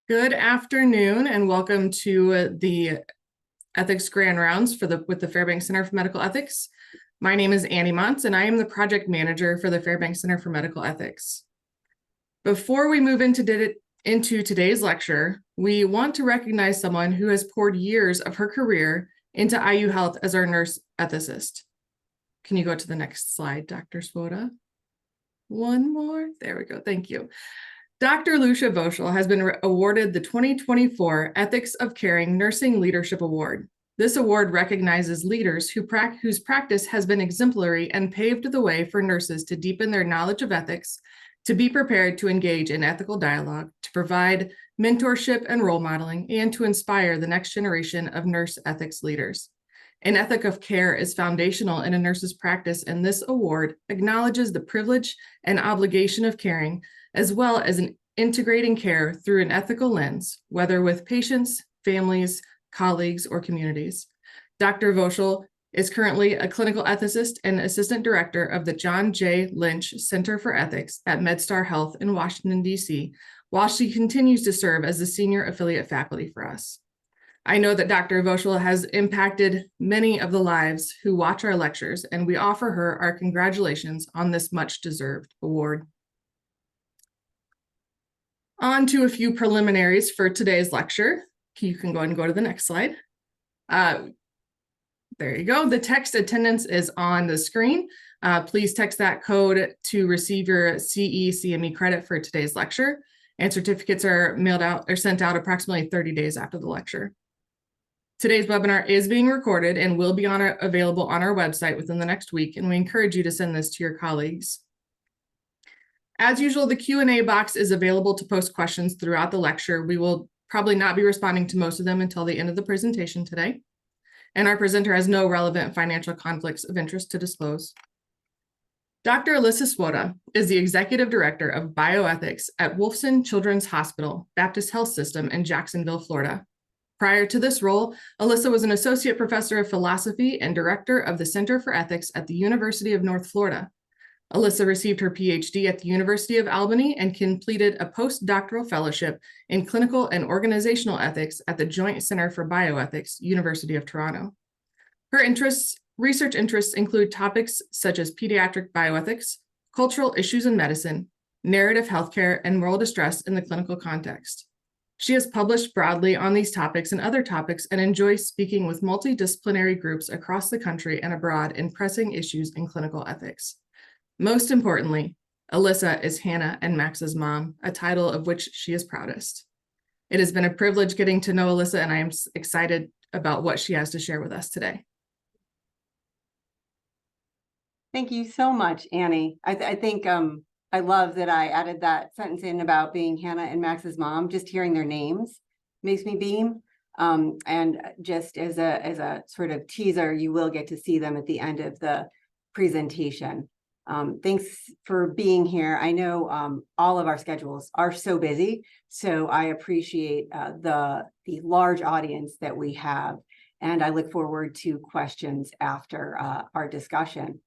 Good afternoon and welcome to the Ethics Grand Rounds with the Fairbanks Center for Medical Ethics. My name is Annie Montz and I am the project manager for the Fairbanks Center for Medical Ethics. Before we move into today's lecture, we want to recognize someone who has poured years of her career into IU Health as our nurse ethicist. Can you go to the next slide, Dr. Swota? One more. There we go. Thank you. Dr. Alissa Swota has been awarded the 2024 Ethics of Caring Nursing Leadership Award. This award recognizes leaders whose practice has been exemplary and paved the way for nurses to deepen their knowledge of ethics, to be prepared to engage in ethical dialogue, to provide mentorship and role modeling, and to inspire the next generation of nurse ethics leaders. An ethic of care is foundational in a nurse's practice, and this award acknowledges the privilege and obligation of caring, as well as integrating care through an ethical lens, whether with patients, families, colleagues, or communities. Dr. Swota is currently a clinical ethicist and assistant director of the John J. Lynch Center for Ethics at MedStar Health in Washington, D.C., while she continues to serve as the senior affiliate faculty for us. I know that Dr. Swota has impacted many of the lives who watch our lectures, and we offer her our congratulations on this much-deserved award. On to a few preliminaries for today's lecture. You can go ahead and go to the next slide. There you go. The text attendance is on the screen. Please text that code to receive your CE/CME credit for today's lecture, and certificates are sent out approximately 30 days after the lecture. Today's webinar is being recorded and will be available on our website within the next week, and we encourage you to send this to your colleagues. As usual, the Q&A box is available to post questions throughout the lecture. We will probably not be responding to most of them until the end of the presentation today. And our presenter has no relevant financial conflicts of interest to disclose. Dr. Alissa Swota is the Executive Director of Bioethics at Wolfson Children's Hospital Baptist Health System in Jacksonville, Florida. Prior to this role, Alissa was an Associate Professor of Philosophy and Director of the Center for Ethics at the University of North Florida. Alissa received her PhD at the University of Albany and completed a postdoctoral fellowship in clinical and organizational ethics at the Joint Center for Bioethics, University of Toronto. Her research interests include topics such as pediatric bioethics, cultural issues in medicine, narrative healthcare, and moral distress in the clinical context. She has published broadly on these topics and other topics and enjoys speaking with multidisciplinary groups across the country and abroad in pressing issues in clinical ethics. Most importantly, Alissa is Hannah and Max's mom, a title of which she is proudest. It has been a privilege getting to know Alissa, and I am excited about what she has to share with us today. Thank you so much, Annie. I think I love that I added that sentence in about being Hannah and Max's mom. Just hearing their names makes me beam. And just as a sort of teaser, you will get to see them at the end of the presentation. Thanks for being here. I know all of our schedules are so busy, so I appreciate the large audience that we have, and I look forward to questions after our discussion.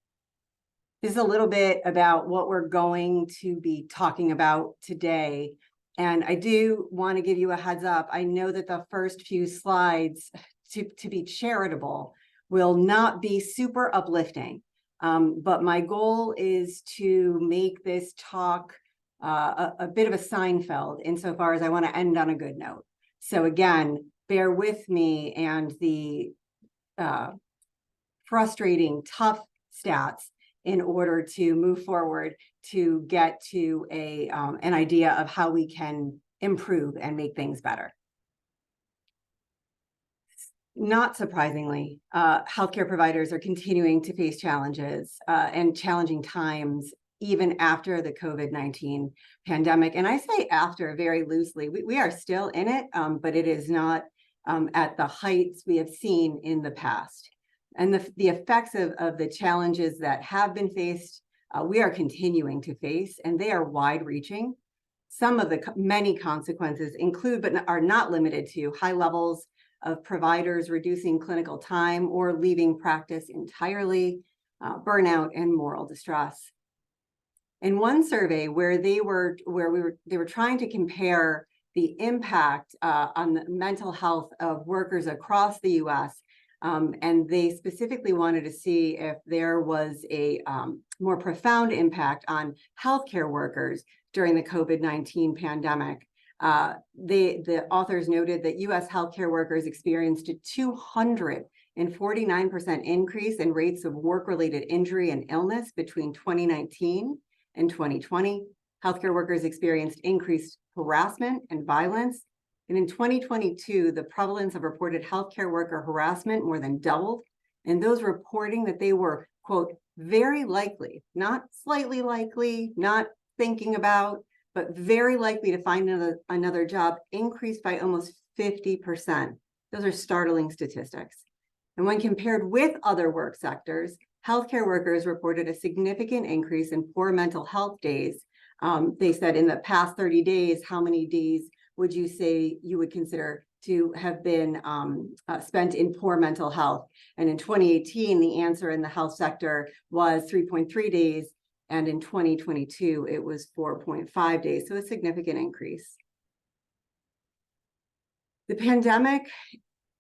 This is a little bit about what we're going to be talking about today, and I do want to give you a heads up. I know that the first few slides, to be charitable, will not be super uplifting. But my goal is to make this talk a bit of a Seinfeld insofar as I want to end on a good note. So again, bear with me and the frustrating, tough stats in order to move forward to get to an idea of how we can improve and make things better. Not surprisingly, healthcare providers are continuing to face challenges and challenging times even after the COVID-19 pandemic. And I say after very loosely. We are still in it, but it is not at the heights we have seen in the past. And the effects of the challenges that have been faced, we are continuing to face, and they are wide-reaching. Some of the many consequences include, but are not limited to, high levels of providers reducing clinical time or leaving practice entirely, burnout, and moral distress. In one survey where they were trying to compare the impact on the mental health of workers across the US. And they specifically wanted to see if there was a more profound impact on healthcare workers during the COVID-19 pandemic. The authors noted that US healthcare workers experienced a 249% increase in rates of work-related injury and illness between 2019 and 2020. Healthcare workers experienced increased harassment and violence. And in 2022, the prevalence of reported healthcare worker harassment more than doubled. And those reporting that they were, quote, very likely, not slightly likely, not thinking about, but very likely to find another job increased by almost 50%. Those are startling statistics. And when compared with other work sectors, healthcare workers reported a significant increase in poor mental health days. They said in the past 30 days, how many days would you say you would consider to have been spent in poor mental health? And in 2018, the answer in the health sector was 3.3 days. And in 2022, it was 4.5 days, so a significant increase. The pandemic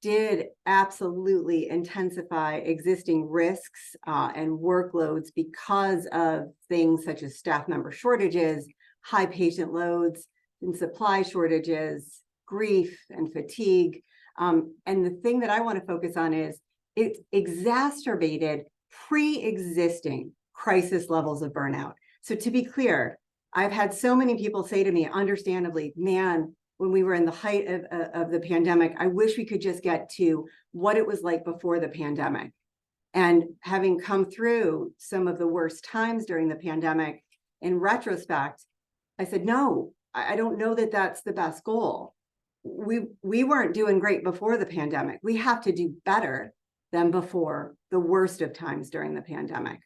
did absolutely intensify existing risks and workloads because of things such as staff member shortages, high patient loads, and supply shortages, grief and fatigue. And the thing that I want to focus on is it exacerbated pre-existing crisis levels of burnout. So to be clear, I've had so many people say to me, understandably, man, when we were in the height of the pandemic, I wish we could just get to what it was like before the pandemic. And having come through some of the worst times during the pandemic, in retrospect, I said, no, I don't know that that's the best goal. We weren't doing great before the pandemic. We have to do better than before the worst of times during the pandemic.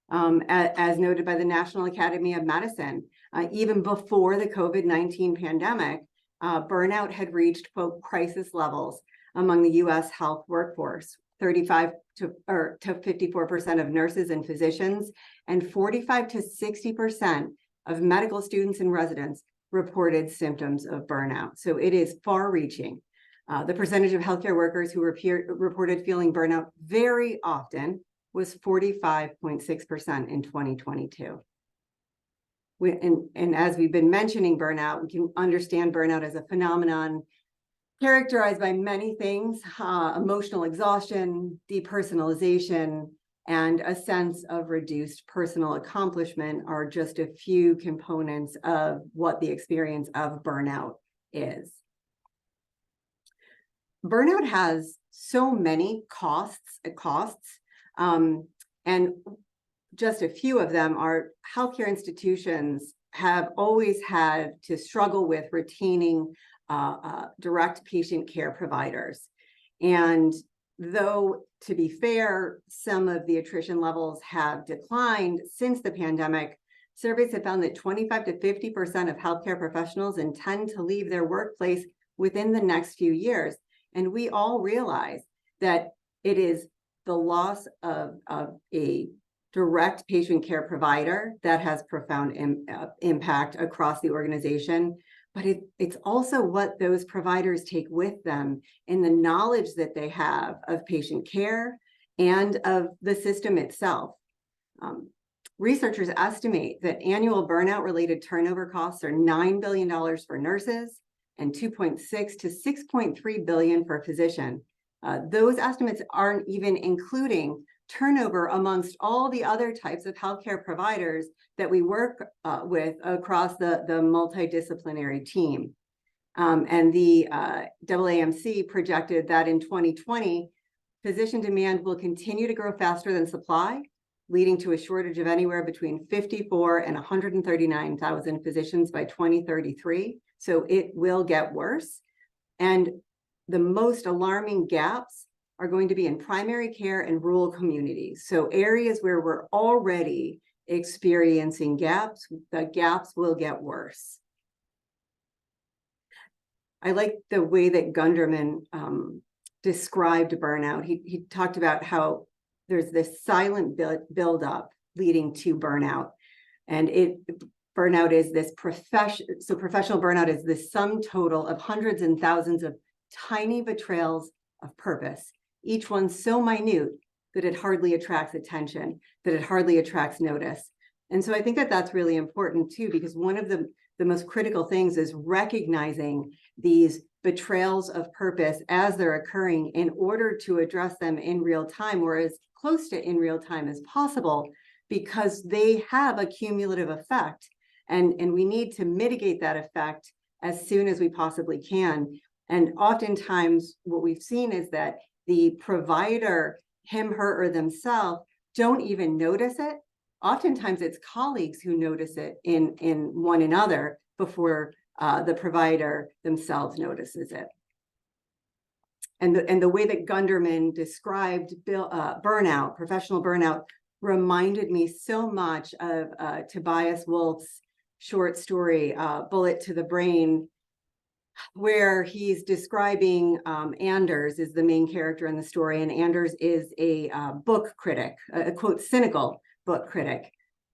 As noted by the National Academy of Medicine, even before the COVID-19 pandemic, burnout had reached, quote, crisis levels among the US health workforce, 35 to 54% of nurses and physicians, and 45 to 60% of medical students and residents reported symptoms of burnout. So it is far-reaching. The percentage of healthcare workers who reported feeling burnout very often was 45.6% in 2022. And as we've been mentioning burnout, we can understand burnout as a phenomenon characterized by many things: emotional exhaustion, depersonalization, and a sense of reduced personal accomplishment are just a few components of what the experience of burnout is. Burnout has so many costs, and just a few of them are healthcare institutions have always had to struggle with retaining direct patient care providers. And though, to be fair, some of the attrition levels have declined since the pandemic, surveys have found that 25 to 50% of healthcare professionals intend to leave their workplace within the next few years. And we all realize that it is the loss of a direct patient care provider that has profound impact across the organization. But it's also what those providers take with them in the knowledge that they have of patient care and of the system itself. Researchers estimate that annual burnout-related turnover costs are $9 billion for nurses and $2.6 to $6.3 billion for physicians. Those estimates aren't even including turnover amongst all the other types of healthcare providers that we work with across the multidisciplinary team. And the AAMC projected that in 2020, physician demand will continue to grow faster than supply, leading to a shortage of anywhere between 54 and 139,000 physicians by 2033. So it will get worse. And the most alarming gaps are going to be in primary care and rural communities. So areas where we're already experiencing gaps, the gaps will get worse. I like the way that Gunderman described burnout. He talked about how there's this silent buildup leading to burnout. And burnout is this professional burnout is the sum total of hundreds and thousands of tiny betrayals of purpose, each one so minute that it hardly attracts attention, that it hardly attracts notice. And so I think that that's really important too, because one of the most critical things is recognizing these betrayals of purpose as they're occurring in order to address them in real time, or as close to in real time as possible, because they have a cumulative effect. And we need to mitigate that effect as soon as we possibly can. And oftentimes what we've seen is that the provider, him, her, or themselves, don't even notice it. Oftentimes it's colleagues who notice it in one another before the provider themselves notices it. And the way that Gunderman described burnout, professional burnout, reminded me so much of Tobias Wolff's short story, Bullet to the Brain, where he's describing Anders is the main character in the story, and Anders is a book critic, a quote, cynical book critic.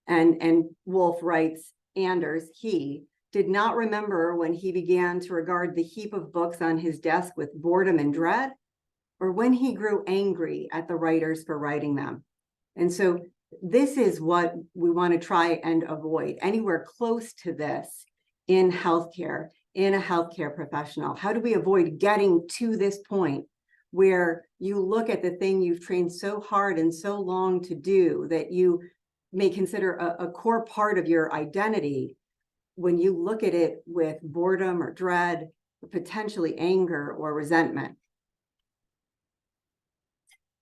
And Wolff writes, Anders, he did not remember when he began to regard the heap of books on his desk with boredom and dread, or when he grew angry at the writers for writing them. And so this is what we want to try and avoid anywhere close to this in healthcare, in a healthcare professional. How do we avoid getting to this point where you look at the thing you've trained so hard and so long to do that you may consider a core part of your identity, when you look at it with boredom or dread, or potentially anger or resentment?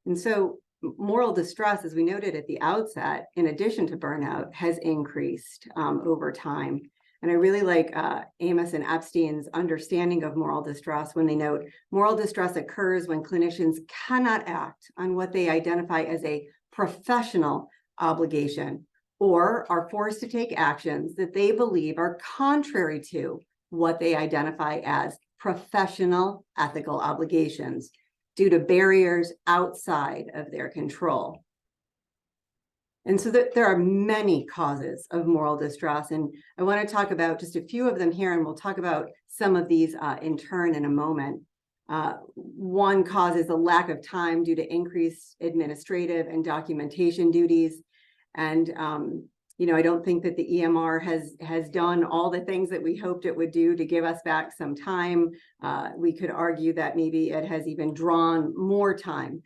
And so moral distress, as we noted at the outset, in addition to burnout, has increased over time. And I really like Amos and Epstein's understanding of moral distress when they note moral distress occurs when clinicians cannot act on what they identify as a professional obligation, or are forced to take actions that they believe are contrary to what they identify as professional ethical obligations due to barriers outside of their control. And so there are many causes of moral distress, and I want to talk about just a few of them here, and we'll talk about some of these in turn in a moment. One cause is a lack of time due to increased administrative and documentation duties. And I don't think that the EMR has done all the things that we hoped it would do to give us back some time. We could argue that maybe it has even drawn more time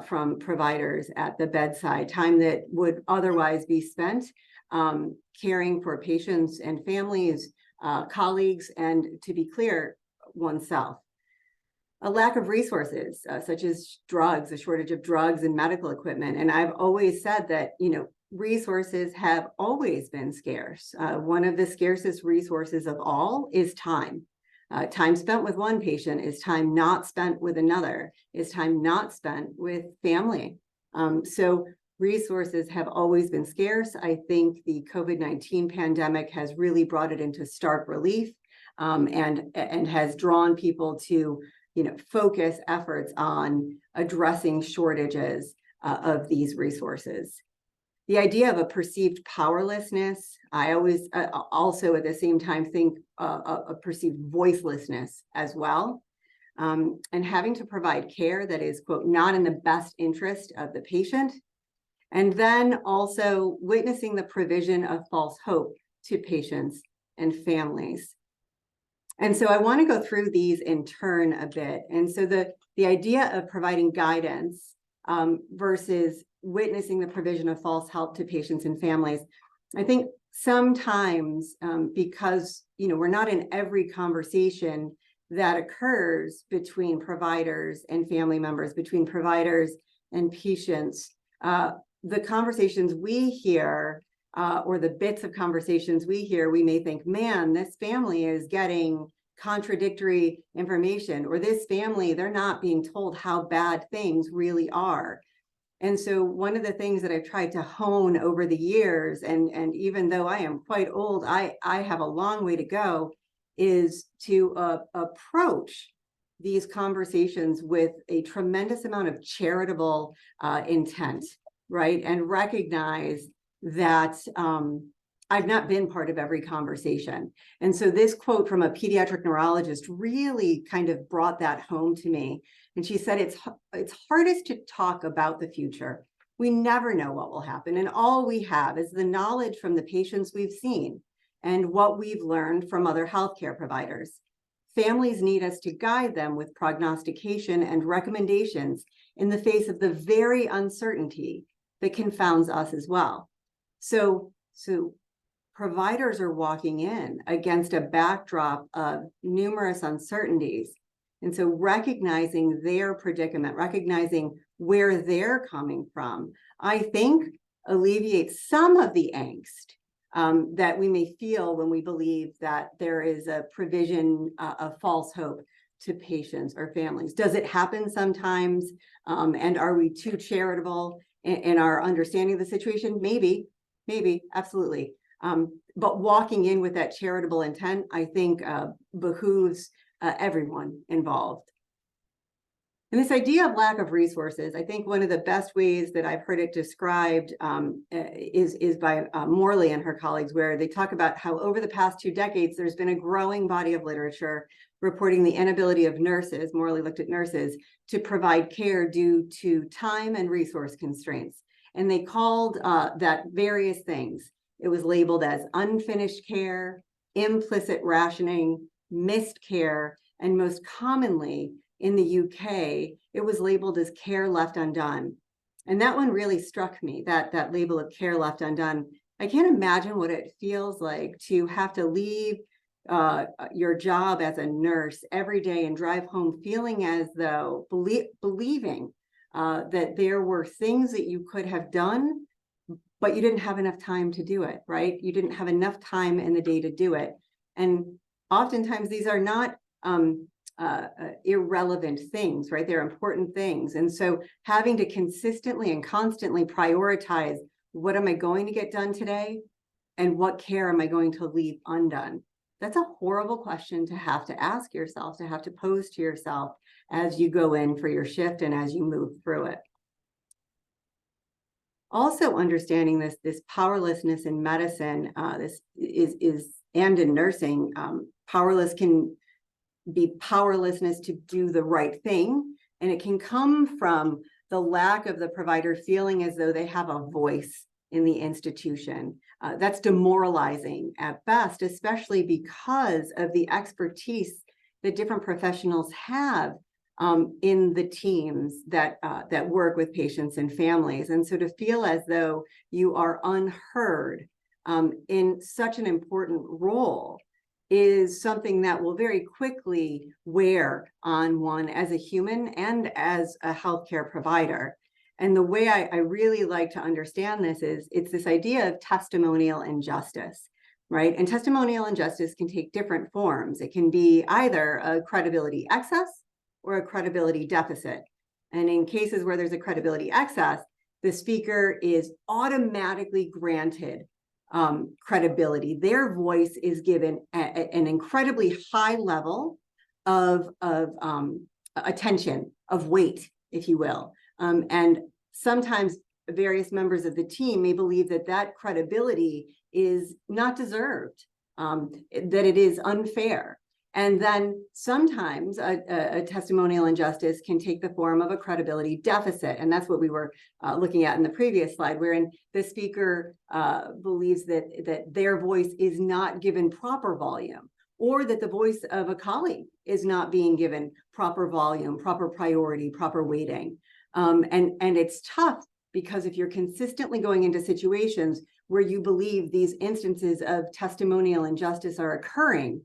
from providers at the bedside, time that would otherwise be spent caring for patients and families, colleagues, and, to be clear, oneself. A lack of resources, such as drugs, a shortage of drugs and medical equipment. And I've always said that, resources have always been scarce. One of the scarcest resources of all is time. Time spent with one patient is time not spent with another, is time not spent with family. So resources have always been scarce. I think the COVID-19 pandemic has really brought it into stark relief, and has drawn people to focus efforts on addressing shortages of these resources. The idea of a perceived powerlessness, I always also at the same time think a perceived voicelessness as well, and having to provide care that is, quote, not in the best interest of the patient, and then also witnessing the provision of false hope to patients and families. And so I want to go through these in turn a bit. And so the idea of providing guidance versus witnessing the provision of false help to patients and families, I think sometimes because we're not in every conversation that occurs between providers and family members, between providers and patients, the conversations we hear or the bits of conversations we hear, we may think, man, this family is getting contradictory information, or this family, they're not being told how bad things really are. And so one of the things that I've tried to hone over the years, and even though I am quite old, I have a long way to go, is to approach these conversations with a tremendous amount of charitable intent, right? And recognize that I've not been part of every conversation. And so this quote from a pediatric neurologist really kind of brought that home to me. And she said, it's hardest to talk about the future. We never know what will happen. And all we have is the knowledge from the patients we've seen and what we've learned from other healthcare providers. Families need us to guide them with prognostication and recommendations in the face of the very uncertainty that confounds us as well. So providers are walking in against a backdrop of numerous uncertainties. And so recognizing their predicament, recognizing where they're coming from, I think alleviates some of the angst that we may feel when we believe that there is a provision of false hope to patients or families. Does it happen sometimes? And are we too charitable in our understanding of the situation? Maybe, absolutely. But walking in with that charitable intent, I think behooves everyone involved. And this idea of lack of resources, I think one of the best ways that I've heard it described is by Morley and her colleagues, where they talk about how over the past 2 decades, there's been a growing body of literature reporting the inability of nurses, Morley looked at nurses, to provide care due to time and resource constraints. And they called that various things. It was labeled as unfinished care, implicit rationing, missed care, and most commonly in the UK, it was labeled as care left undone. And that one really struck me, that label of care left undone. I can't imagine what it feels like to have to leave your job as a nurse every day and drive home feeling as though, believing that there were things that you could have done, but you didn't have enough time to do it, right? You didn't have enough time in the day to do it. And oftentimes these are not irrelevant things, right? They're important things. And so having to consistently and constantly prioritize, what am I going to get done today? And what care am I going to leave undone? That's a horrible question to have to ask yourself, to have to pose to yourself as you go in for your shift and as you move through it. Also understanding this powerlessness in medicine, this is and in nursing, powerless can be powerlessness to do the right thing. And it can come from the lack of the provider feeling as though they have a voice in the institution. That's demoralizing at best, especially because of the expertise that different professionals have in the teams that work with patients and families. And so to feel as though you are unheard in such an important role is something that will very quickly wear on one as a human and as a healthcare provider. And the way I really like to understand this is it's this idea of testimonial injustice, right? And testimonial injustice can take different forms. It can be either a credibility excess or a credibility deficit. And in cases where there's a credibility excess, the speaker is automatically granted credibility. Their voice is given an incredibly high level of attention, of weight, if you will. And sometimes various members of the team may believe that that credibility is not deserved, that it is unfair. And then sometimes a testimonial injustice can take the form of a credibility deficit. And that's what we were looking at in the previous slide, wherein the speaker believes that their voice is not given proper volume, or that the voice of a colleague is not being given proper volume, proper priority, proper weighting. And it's tough because if you're consistently going into situations where you believe these instances of testimonial injustice are occurring,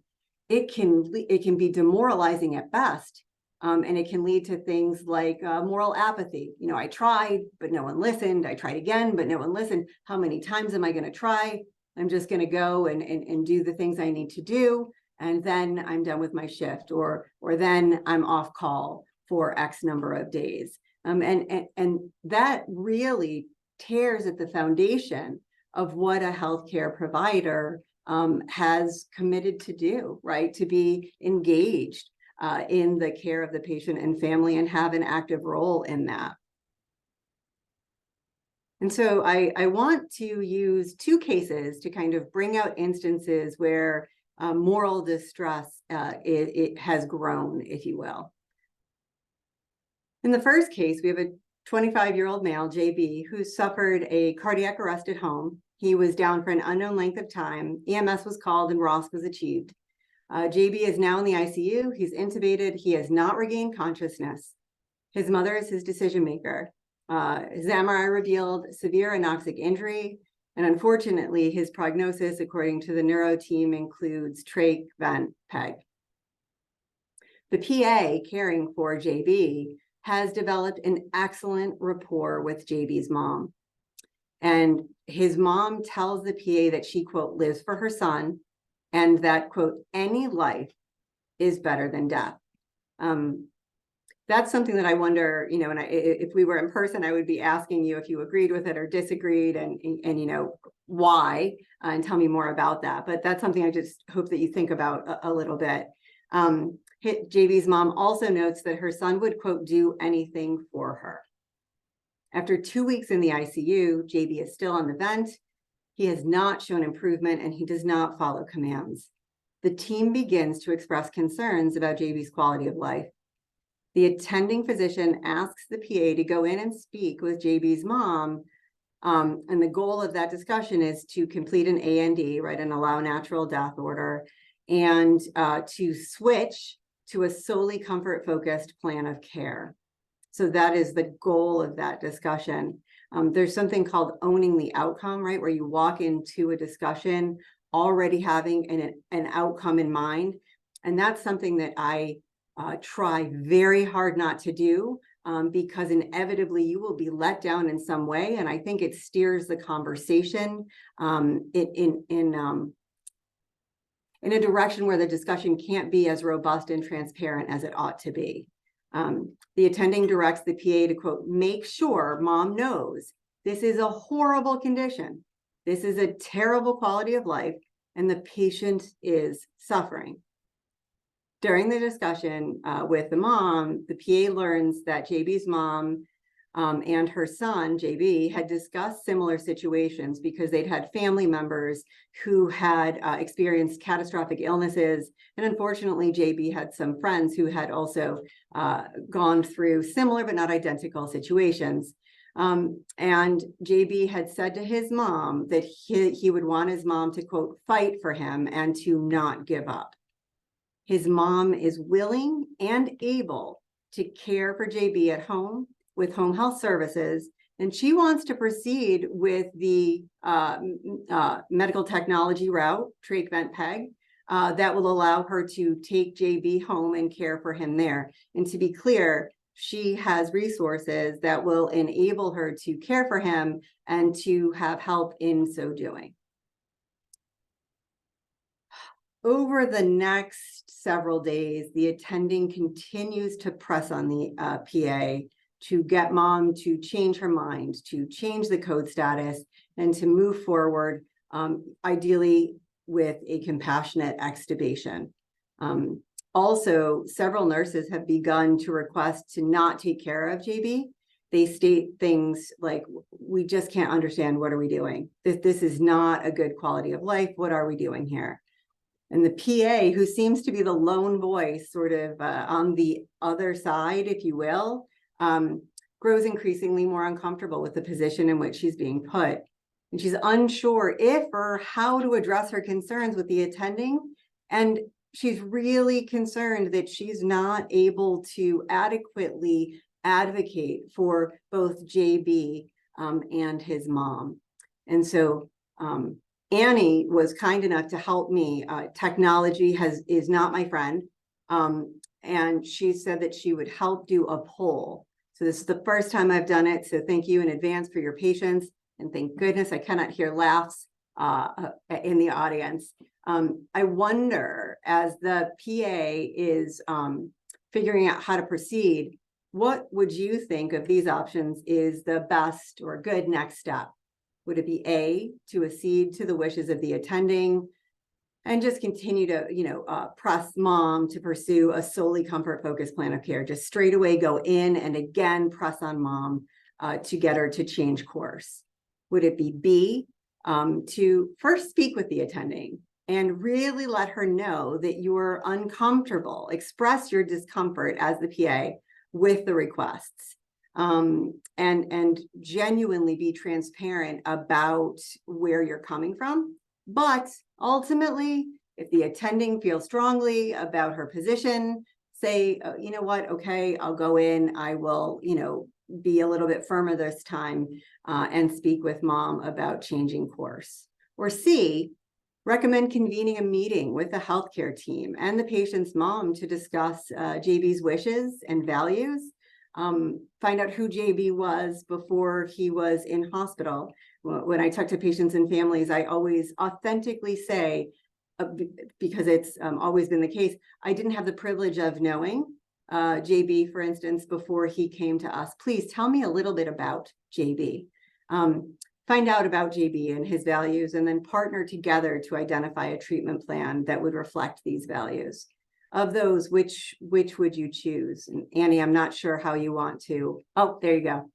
it can be demoralizing at best, and it can lead to things like moral apathy. You know, I tried, but no one listened. I tried again, but no one listened. How many times am I going to try? I'm just going to go and do the things I need to do, and then I'm done with my shift, or then I'm off call for X number of days. And that really tears at the foundation of what a healthcare provider has committed to do, right? To be engaged in the care of the patient and family and have an active role in that. And so I want to use two cases to kind of bring out instances where moral distress it has grown, if you will. In the first case, we have a 25-year-old male, JB, who suffered a cardiac arrest at home. He was down for an unknown length of time. EMS was called and ROSC was achieved. JB is now in the ICU. He's intubated. He has not regained consciousness. His mother is his decision maker. His MRI revealed severe anoxic injury. And unfortunately, his prognosis, according to the neuro team, includes trach, vent, peg. The PA caring for JB has developed an excellent rapport with JB's mom. And his mom tells the PA that she, quote, lives for her son, and that, quote, any life is better than death. That's something that I wonder, you know, and if we were in person, I would be asking you if you agreed with it or disagreed, and you know, why, and tell me more about that. But that's something I just hope that you think about a little bit. JB's mom also notes that her son would, quote, do anything for her. After 2 weeks in the ICU, JB is still on the vent. He has not shown improvement and he does not follow commands. The team begins to express concerns about JB's quality of life. The attending physician asks the PA to go in and speak with JB's mom. And the goal of that discussion is to complete an AND, right, an allow natural death order, and to switch to a solely comfort-focused plan of care. So that is the goal of that discussion. There's something called owning the outcome, right, where you walk into a discussion already having an outcome in mind. And that's something that I try very hard not to do, because inevitably you will be let down in some way. And I think it steers the conversation in a direction where the discussion can't be as robust and transparent as it ought to be. The attending directs the PA to, quote, make sure mom knows this is a horrible condition. This is a terrible quality of life, and the patient is suffering. During the discussion with the mom, the PA learns that JB's mom and her son, JB, had discussed similar situations because they'd had family members who had experienced catastrophic illnesses. And unfortunately, JB had some friends who had also gone through similar but not identical situations. And JB had said to his mom that he would want his mom to, quote, fight for him and to not give up. His mom is willing and able to care for JB at home with home health services, and she wants to proceed with the medical technology route, trach, vent, peg, that will allow her to take JB home and care for him there. And to be clear, she has resources that will enable her to care for him and to have help in so doing. Over the next several days, the attending continues to press on the PA to get mom to change her mind, to change the code status, and to move forward, ideally with a compassionate extubation. Also, several nurses have begun to request to not take care of JB. They state things like, we just can't understand, what are we doing? This is not a good quality of life. What are we doing here? And the PA, who seems to be the lone voice sort of on the other side, if you will, grows increasingly more uncomfortable with the position in which she's being put. And she's unsure if or how to address her concerns with the attending. And she's really concerned that she's not able to adequately advocate for both JB and his mom. And so Annie was kind enough to help me. Technology is not my friend. And she said that she would help do a poll. So this is the first time I've done it. So thank you in advance for your patience. And thank goodness I cannot hear laughs in the audience. I wonder, as the PA is figuring out how to proceed, what would you think of these options is the best or good next step? Would it be A, to accede to the wishes of the attending and just continue to, press mom to pursue a solely comfort-focused plan of care, just straight away go in and again press on mom to get her to change course? Would it be B, to first speak with the attending and really let her know that you're uncomfortable, express your discomfort as the PA with the requests, and genuinely be transparent about where you're coming from. But ultimately, if the attending feels strongly about her position, say, you know what, okay, I'll go in, I will, be a little bit firmer this time, and speak with mom about changing course. Or C, recommend convening a meeting with the healthcare team and the patient's mom to discuss JB's wishes and values. Find out who JB was before he was in hospital. When I talk to patients and families, I always authentically say, because it's always been the case, I didn't have the privilege of knowing JB, for instance, before he came to us. Please tell me a little bit about JB. Find out about JB and his values, and then partner together to identify a treatment plan that would reflect these values. Of those, which would you choose? And Annie, I'm not sure how you want to. Oh, there you go.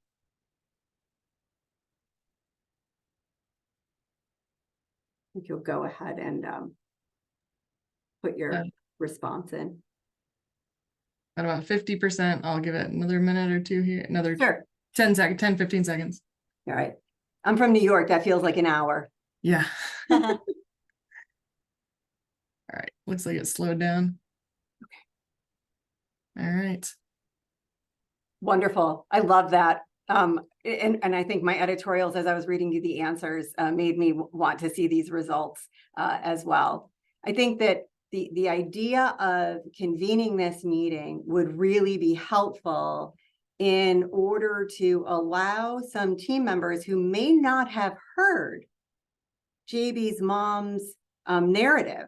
If you'll go ahead and put your response in. At about 50%, I'll give it another minute or two here, another Sure. 10 seconds, 10, 15 seconds. All right. I'm from New York. That feels like an hour. Yeah. All right. Looks like it slowed down. Okay. All right. Wonderful. I love that. And I think my editorials, as I was reading you the answers, made me want to see these results as well. I think that the idea of convening this meeting would really be helpful in order to allow some team members who may not have heard JB's mom's narrative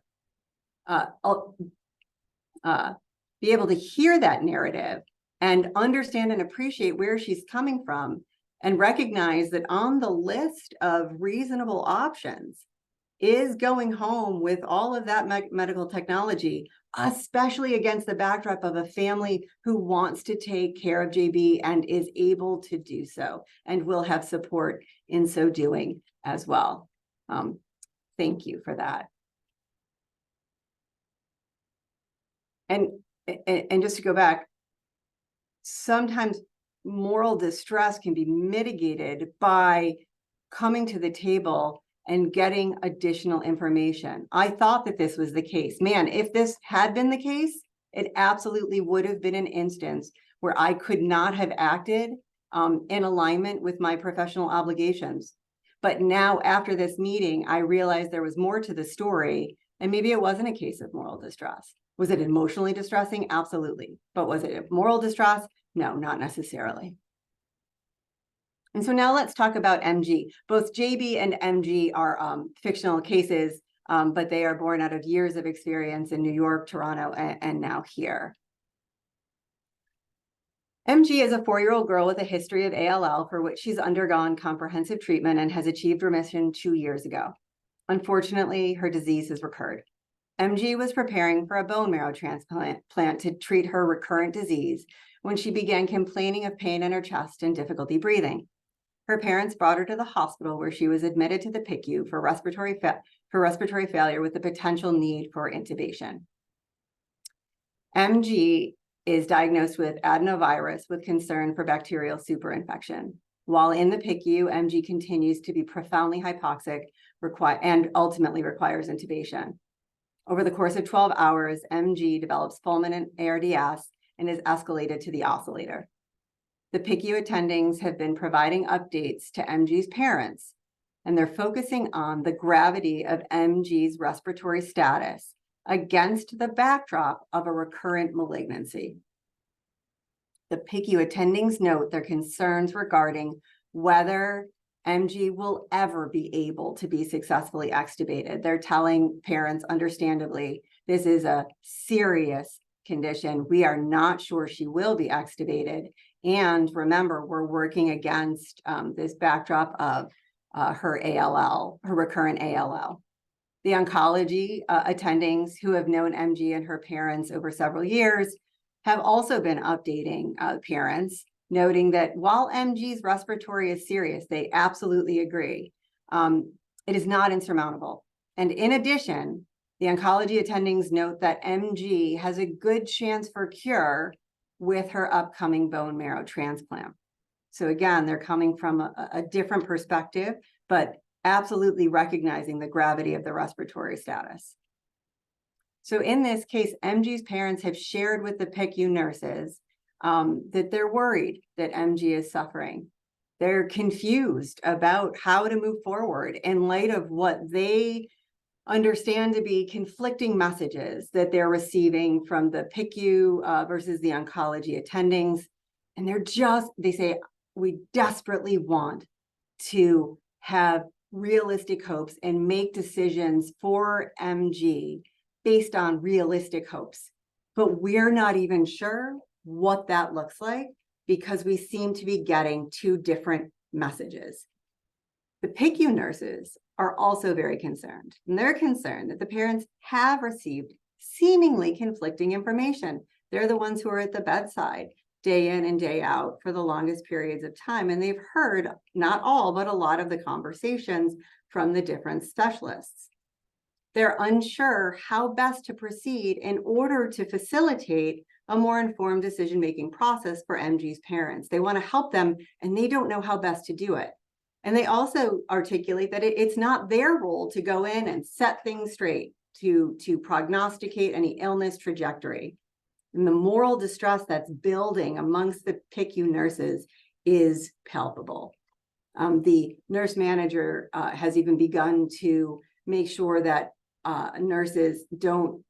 be able to hear that narrative and understand and appreciate where she's coming from, and recognize that on the list of reasonable options is going home with all of that medical technology, especially against the backdrop of a family who wants to take care of JB and is able to do so and will have support in so doing as well. Thank you for that. And just to go back, sometimes moral distress can be mitigated by coming to the table and getting additional information. I thought that this was the case. Man, if this had been the case, it absolutely would have been an instance where I could not have acted in alignment with my professional obligations. But now, after this meeting, I realized there was more to the story, and maybe it wasn't a case of moral distress. Was it emotionally distressing? Absolutely. But was it moral distress? No, not necessarily. And so now let's talk about MG. Both JB and MG are fictional cases, but they are born out of years of experience in New York, Toronto, and now here. MG is a 4-year-old girl with a history of ALL for which she's undergone comprehensive treatment and has achieved remission 2 years ago. Unfortunately, her disease has recurred. MG was preparing for a bone marrow transplant to treat her recurrent disease when she began complaining of pain in her chest and difficulty breathing. Her parents brought her to the hospital, where she was admitted to the PICU for respiratory failure with the potential need for intubation. MG is diagnosed with adenovirus with concern for bacterial superinfection. While in the PICU, MG continues to be profoundly hypoxic and ultimately requires intubation. Over the course of 12 hours, MG develops fulminant ARDS and is escalated to the oscillator. The PICU attendings have been providing updates to MG's parents, and they're focusing on the gravity of MG's respiratory status against the backdrop of a recurrent malignancy. The PICU attendings note their concerns regarding whether MG will ever be able to be successfully extubated. They're telling parents, understandably, this is a serious condition. We are not sure she will be extubated. And remember, we're working against this backdrop of her ALL, her recurrent ALL. The oncology attendings who have known MG and her parents over several years have also been updating parents noting that while MG's respiratory is serious, they absolutely agree, it is not insurmountable. And in addition, the oncology attendings note that MG has a good chance for cure with her upcoming bone marrow transplant. So again, they're coming from a different perspective, but absolutely recognizing the gravity of the respiratory status. So in this case, MG's parents have shared with the PICU nurses that they're worried that MG is suffering. They're confused about how to move forward in light of what they understand to be conflicting messages that they're receiving from the PICU versus the oncology attendings. And they say, we desperately want to have realistic hopes and make decisions for MG based on realistic hopes. But we're not even sure what that looks like because we seem to be getting two different messages. The PICU nurses are also very concerned, and they're concerned that the parents have received seemingly conflicting information. They're the ones who are at the bedside day in and day out for the longest periods of time, and they've heard not all, but a lot of the conversations from the different specialists. They're unsure how best to proceed in order to facilitate a more informed decision-making process for MG's parents. They want to help them, and they don't know how best to do it. And they also articulate that it's not their role to go in and set things straight, to prognosticate any illness trajectory. And the moral distress that's building amongst the PICU nurses is palpable. The nurse manager has even begun to make sure that nurses don't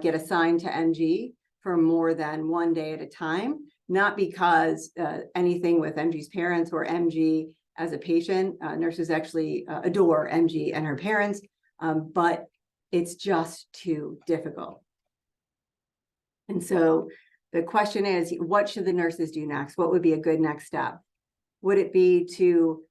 get assigned to MG for more than one day at a time, not because anything with MG's parents or MG as a patient. Nurses actually adore MG and her parents, but it's just too difficult. And so the question is, what should the nurses do next? What would be a good next step? Would it be to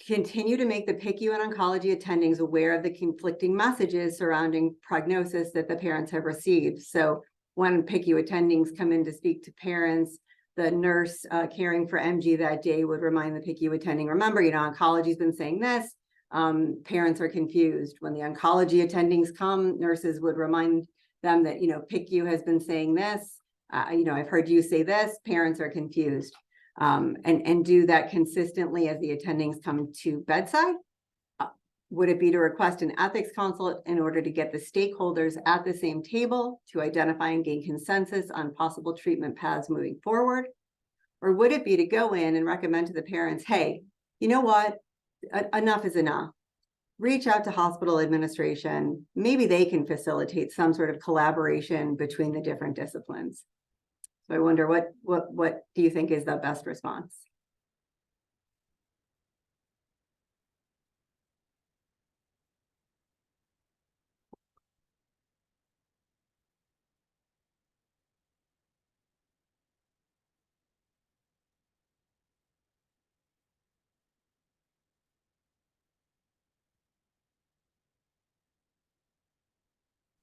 continue to make the PICU and oncology attendings aware of the conflicting messages surrounding prognosis that the parents have received? So when PICU attendings come in to speak to parents, the nurse caring for MG that day would remind the PICU attending, remember, oncology's been saying this, parents are confused. When the oncology attendings come, nurses would remind them that, PICU has been saying this, I've heard you say this, parents are confused. And do that consistently as the attendings come to bedside. Would it be to request an ethics consult in order to get the stakeholders at the same table to identify and gain consensus on possible treatment paths moving forward? Or would it be to go in and recommend to the parents, hey, you know what, enough is enough. Reach out to hospital administration. Maybe they can facilitate some sort of collaboration between the different disciplines. So I wonder what do you think is the best response?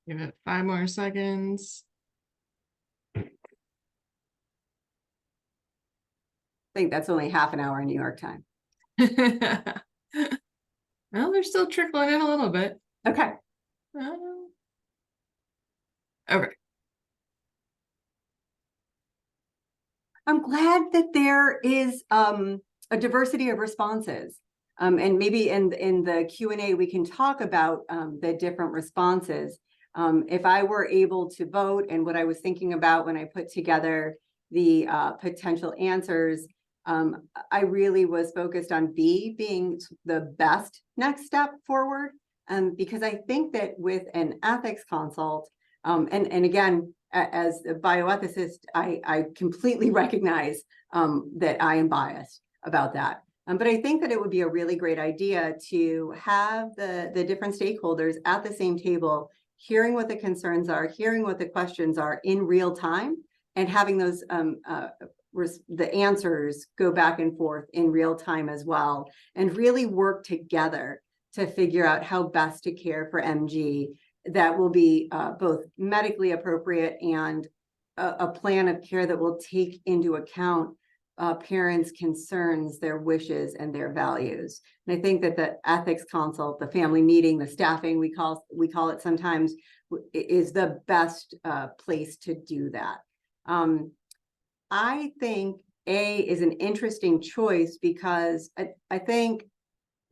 Give it 5 more seconds. I think that's only half an hour in New York time. Well, they're still trickling in a little bit. Okay. Okay. I'm glad that there is a diversity of responses. And maybe in the Q&A, we can talk about the different responses. If I were able to vote, and what I was thinking about when I put together the potential answers, I really was focused on B being the best next step forward, because I think that with an ethics consult, and again, as a bioethicist, I completely recognize that I am biased about that. But I think that it would be a really great idea to have the different stakeholders at the same table, hearing what the concerns are, hearing what the questions are in real time, and having those the answers go back and forth in real time as well, and really work together to figure out how best to care for MG that will be both medically appropriate and a plan of care that will take into account parents' concerns, their wishes, and their values. And I think that the ethics consult, the family meeting, the staffing, we call it sometimes, is the best place to do that. I think A is an interesting choice because I think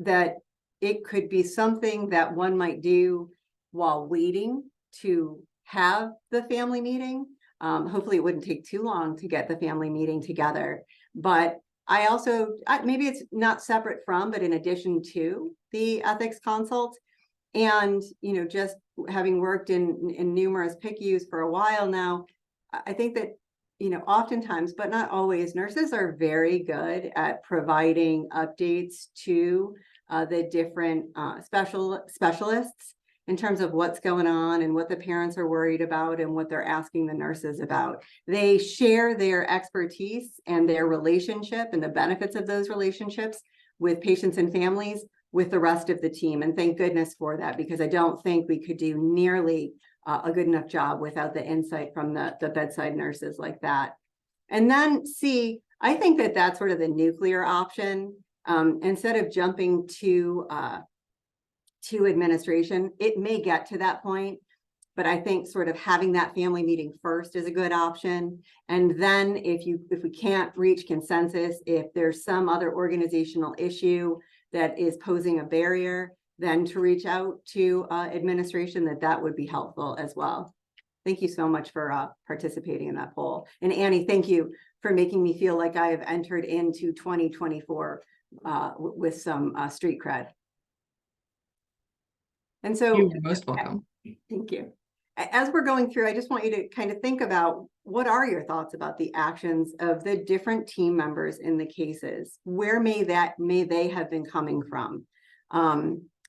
that it could be something that one might do while waiting to have the family meeting. Hopefully it wouldn't take too long to get the family meeting together. But I also, maybe it's not separate from, but in addition to the ethics consult. And, you know, just having worked in numerous PICUs for a while now, I think that, you know, oftentimes, but not always, nurses are very good at providing updates to the different specialists in terms of what's going on and what the parents are worried about and what they're asking the nurses about. They share their expertise and their relationship and the benefits of those relationships with patients and families with the rest of the team. And thank goodness for that, because I don't think we could do nearly a good enough job without the insight from the bedside nurses like that. And then C, I think that that's sort of the nuclear option. Instead of jumping to administration, it may get to that point, but I think sort of having that family meeting first is a good option. And then if we can't reach consensus, if there's some other organizational issue that is posing a barrier, then to reach out to administration, that would be helpful as well. Thank you so much for participating in that poll. And Annie, thank you for making me feel like I have entered into 2024 with some street cred. And so You're most welcome. Thank you. As we're going through, I just want you to kind of think about what are your thoughts about the actions of the different team members in the cases? Where may they have been coming from?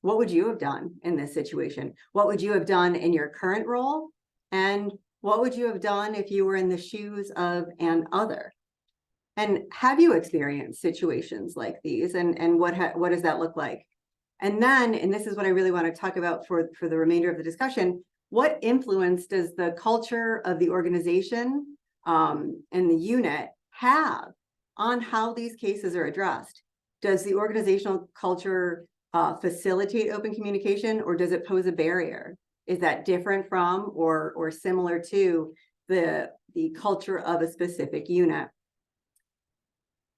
What would you have done in this situation? What would you have done in your current role? And what would you have done if you were in the shoes of an other? And have you experienced situations like these? And what does that look like? And then, and this is what I really want to talk about for the remainder of the discussion, what influence does the culture of the organization and the unit have on how these cases are addressed? Does the organizational culture facilitate open communication, or does it pose a barrier? Is that different from or similar to the culture of a specific unit?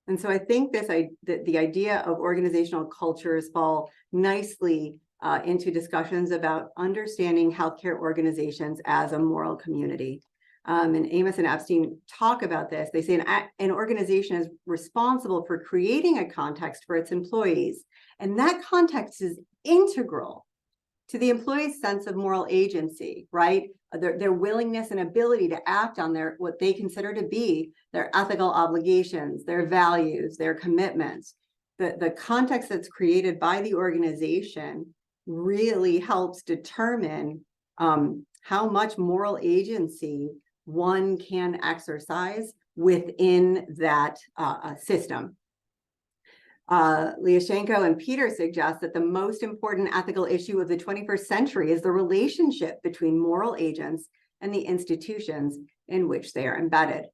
And so I think the idea of organizational cultures fall nicely into discussions about understanding healthcare organizations as a moral community. And Amos and Epstein talk about this. They say an organization is responsible for creating a context for its employees, and that context is integral to the employee's sense of moral agency, right? Their willingness and ability to act on what they consider to be their ethical obligations, their values, their commitments. The context that's created by the organization really helps determine how much moral agency one can exercise within that system. Lyashenko and Peter suggest that the most important ethical issue of the 21st century is the relationship between moral agents and the institutions in which they are embedded.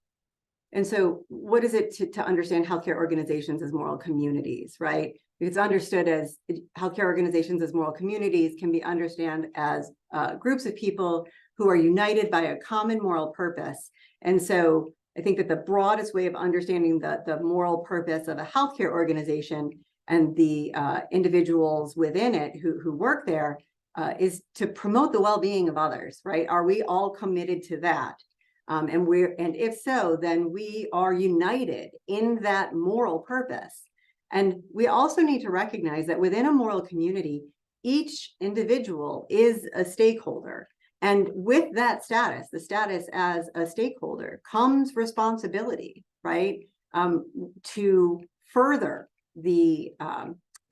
And so what is it to understand healthcare organizations as moral communities, right? It's understood as healthcare organizations as moral communities can be understood as groups of people who are united by a common moral purpose. And so I think that the broadest way of understanding the moral purpose of a healthcare organization and the individuals within it who work there is to promote the well-being of others, right? Are we all committed to that? And if so, then we are united in that moral purpose. And we also need to recognize that within a moral community, each individual is a stakeholder. And with that status, the status as a stakeholder, comes responsibility, right? To further the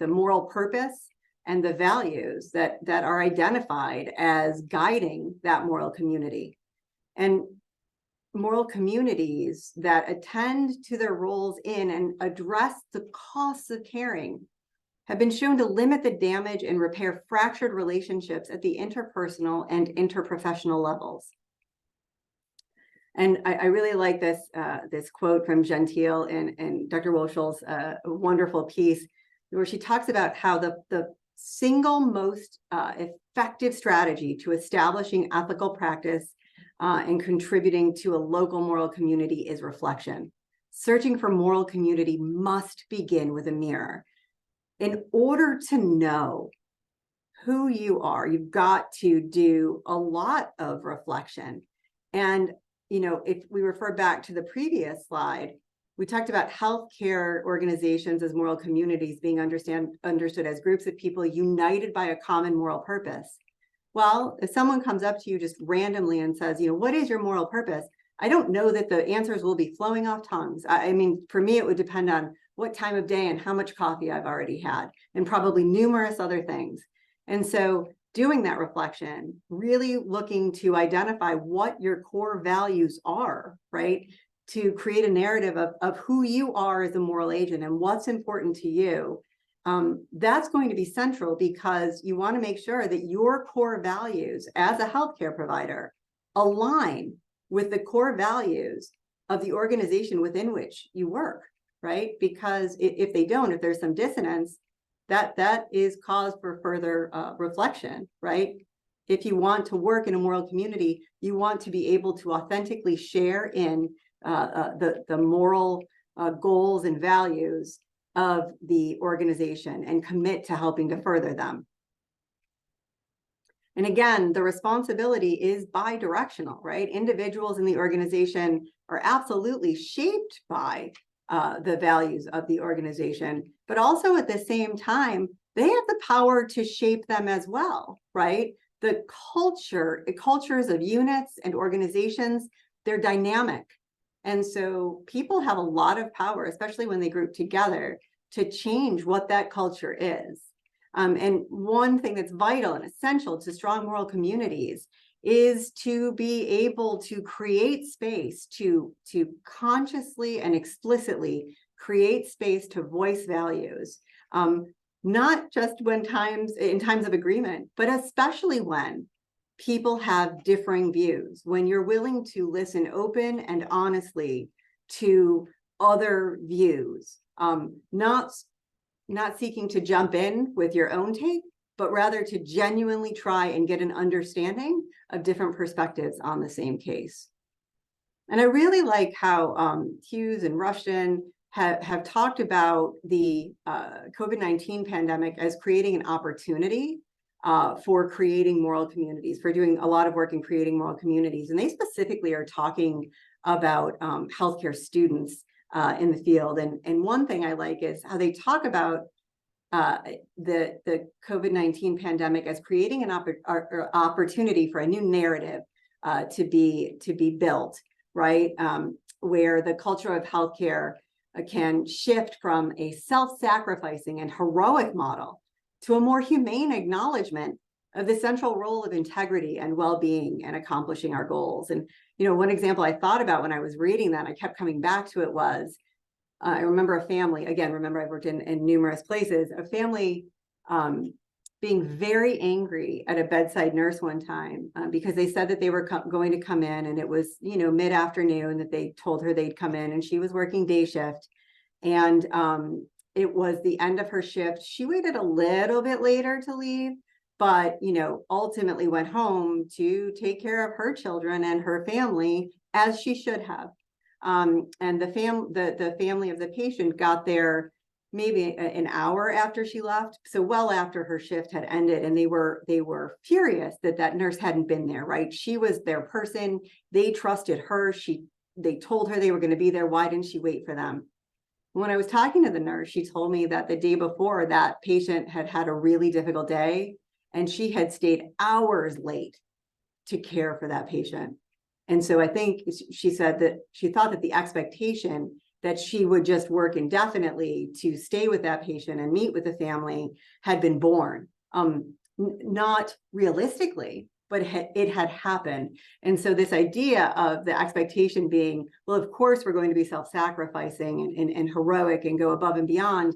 moral purpose and the values that are identified as guiding that moral community. And moral communities that attend to their roles in and address the costs of caring have been shown to limit the damage and repair fractured relationships at the interpersonal and interprofessional levels. And I really like this quote from Gentile and Dr. Wolschel's wonderful piece, where she talks about how the single most effective strategy to establishing ethical practice and contributing to a local moral community is reflection. Searching for moral community must begin with a mirror. In order to know who you are, you've got to do a lot of reflection. And, you know, if we refer back to the previous slide, we talked about healthcare organizations as moral communities being understood as groups of people united by a common moral purpose. Well, if someone comes up to you just randomly and says, you know, what is your moral purpose? I don't know that the answers will be flowing off tongues. I mean, for me, it would depend on what time of day and how much coffee I've already had, and probably numerous other things. And so doing that reflection, really looking to identify what your core values are, right? To create a narrative of who you are as a moral agent and what's important to you. That's going to be central, because you want to make sure that your core values as a healthcare provider align with the core values of the organization within which you work, right? Because if they don't, if there's some dissonance, that is cause for further reflection, right? If you want to work in a moral community, you want to be able to authentically share in the moral goals and values of the organization and commit to helping to further them. And again, the responsibility is bi-directional, right? Individuals in the organization are absolutely shaped by the values of the organization, but also at the same time, they have the power to shape them as well, right? The cultures of units and organizations, they're dynamic. And so people have a lot of power, especially when they group together, to change what that culture is. And one thing that's vital and essential to strong moral communities is to be able to create space to consciously and explicitly create space to voice values, not just in times of agreement, but especially when people have differing views, when you're willing to listen open and honestly to other views, not seeking to jump in with your own take, but rather to genuinely try and get an understanding of different perspectives on the same case. And I really like how Hughes and Rushton have talked about the COVID-19 pandemic as creating an opportunity for creating moral communities, for doing a lot of work in creating moral communities. And they specifically are talking about healthcare students in the field. And one thing I like is how they talk about the COVID-19 pandemic as creating an opportunity for a new narrative to be built, right? Where the culture of healthcare can shift from a self-sacrificing and heroic model to a more humane acknowledgement of the central role of integrity and well-being and accomplishing our goals. And, you know, one example I thought about when I was reading that, I kept coming back to it, was I remember a family, again, remember I've worked in numerous places, a family being very angry at a bedside nurse one time because they said that they were going to come in, and it was, you know, mid-afternoon that they told her they'd come in, and she was working day shift. And it was the end of her shift. She waited a little bit later to leave, but, you know, ultimately went home to take care of her children and her family, as she should have. And the family of the patient got there maybe an hour after she left, so well after her shift had ended, and they were furious that nurse hadn't been there, right? She was their person. They trusted her. They told her they were going to be there. Why didn't she wait for them? When I was talking to the nurse, she told me that the day before, that patient had had a really difficult day, and she had stayed hours late to care for that patient. And so I think she said that she thought that the expectation that she would just work indefinitely to stay with that patient and meet with the family had been born, not realistically, but it had happened. And so this idea of the expectation being, well, of course, we're going to be self-sacrificing and heroic and go above and beyond,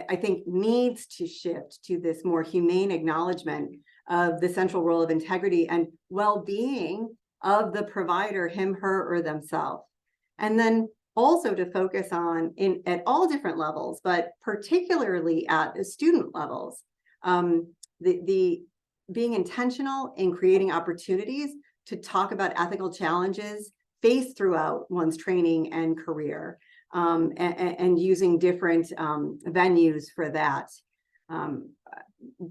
I think needs to shift to this more humane acknowledgement of the central role of integrity and well-being of the provider, him, her, or themselves. And then also to focus on at all different levels, but particularly at the student levels, the being intentional in creating opportunities to talk about ethical challenges faced throughout one's training and career, and using different venues for that.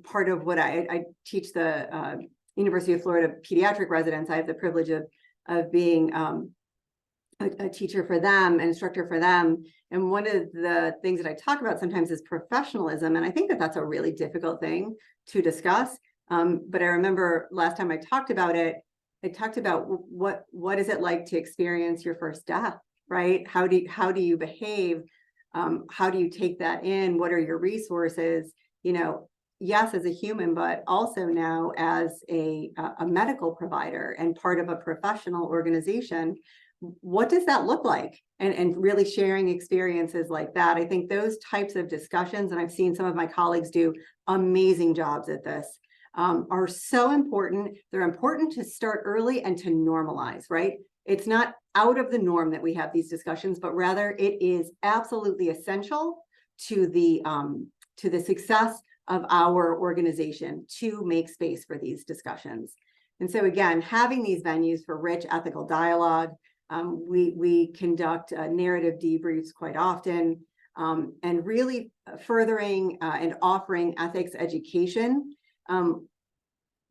Part of what I teach the University of Florida pediatric residents, I have the privilege of being a teacher for them, an instructor for them. And one of the things that I talk about sometimes is professionalism. And I think that that's a really difficult thing to discuss. But I remember last time I talked about it, I talked about what is it like to experience your first death, right? How do you behave? How do you take that in? What are your resources? You know, yes, as a human, but also now as a medical provider and part of a professional organization. What does that look like? And really sharing experiences like that. I think those types of discussions, and I've seen some of my colleagues do amazing jobs at this, are so important. They're important to start early and to normalize, right? It's not out of the norm that we have these discussions, but rather it is absolutely essential to the success of our organization to make space for these discussions. And so again, having these venues for rich ethical dialogue, we conduct narrative debriefs quite often, and really furthering and offering ethics education.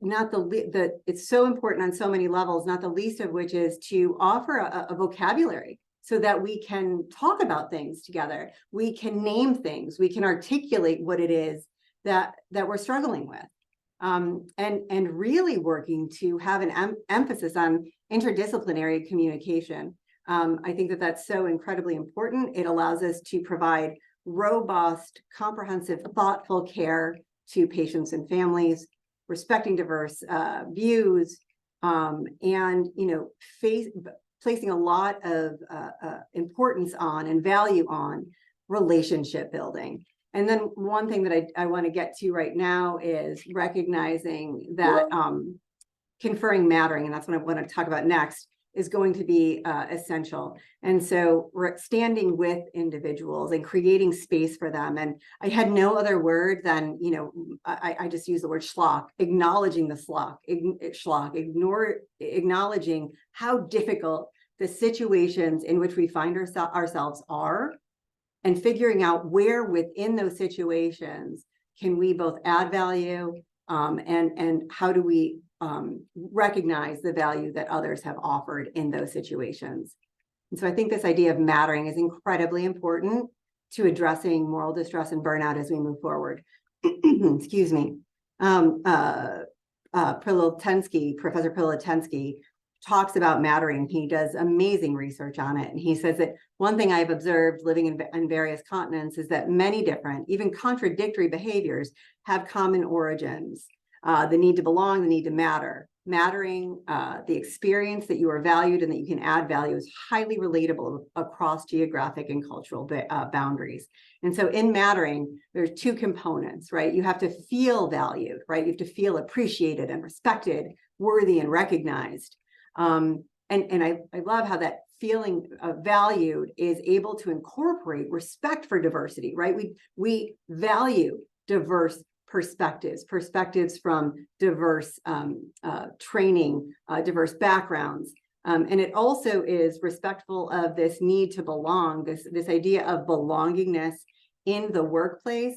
It's so important on so many levels, not the least of which is to offer a vocabulary so that we can talk about things together. We can name things, we can articulate what it is that we're struggling with. And really working to have an emphasis on interdisciplinary communication. I think that that's so incredibly important. It allows us to provide robust, comprehensive, thoughtful care to patients and families, respecting diverse views, and placing a lot of importance on and value on relationship building. And then one thing that I want to get to right now is recognizing that conferring mattering, and that's what I want to talk about next, is going to be essential. And so we're standing with individuals and creating space for them. And I had no other word than, I just use the word schlock, acknowledging the acknowledging how difficult the situations in which we find ourselves are, and figuring out where within those situations can we both add value, and how do we recognize the value that others have offered in those situations. And so I think this idea of mattering is incredibly important to addressing moral distress and burnout as we move forward. Excuse me. Professor Pilotensky talks about mattering. He does amazing research on it. And he says that one thing I've observed living in various continents is that many different, even contradictory behaviors have common origins. The need to belong, the need to matter. Mattering, the experience that you are valued and that you can add value is highly relatable across geographic and cultural boundaries. And so in mattering, there's two components, right? You have to feel valued, right? You have to feel appreciated and respected, worthy and recognized. And I love how that feeling valued is able to incorporate respect for diversity, right? We value diverse perspectives from diverse training, diverse backgrounds. And it also is respectful of this need to belong, this idea of belongingness in the workplace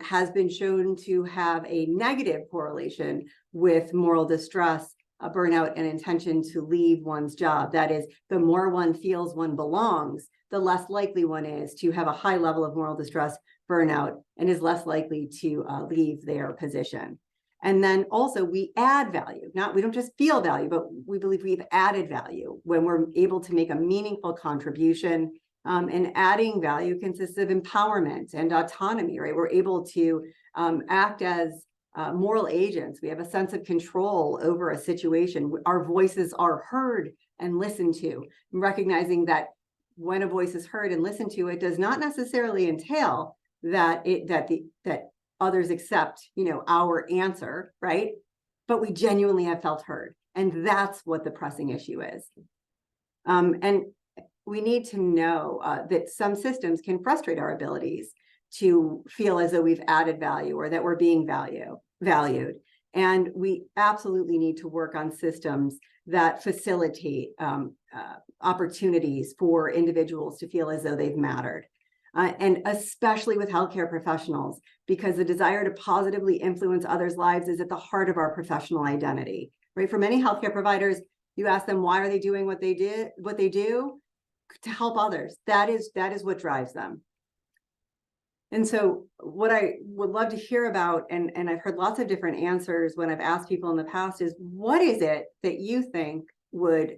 has been shown to have a negative correlation with moral distress, burnout, and intention to leave one's job. That is, the more one feels one belongs, the less likely one is to have a high level of moral distress, burnout, and is less likely to leave their position. And then also we add value. We don't just feel value, but we believe we've added value when we're able to make a meaningful contribution. And adding value consists of empowerment and autonomy, right? We're able to act as moral agents. We have a sense of control over a situation. Our voices are heard and listened to, recognizing that when a voice is heard and listened to, it does not necessarily entail that others accept, our answer, right? But we genuinely have felt heard. And that's what the pressing issue is. And we need to know that some systems can frustrate our abilities to feel as though we've added value or that we're being valued. And we absolutely need to work on systems that facilitate opportunities for individuals to feel as though they've mattered. And especially with healthcare professionals, because the desire to positively influence others' lives is at the heart of our professional identity, right? For many healthcare providers, you ask them, why are they doing what they do? To help others. That is what drives them. And so what I would love to hear about, and I've heard lots of different answers when I've asked people in the past, is what is it that you think would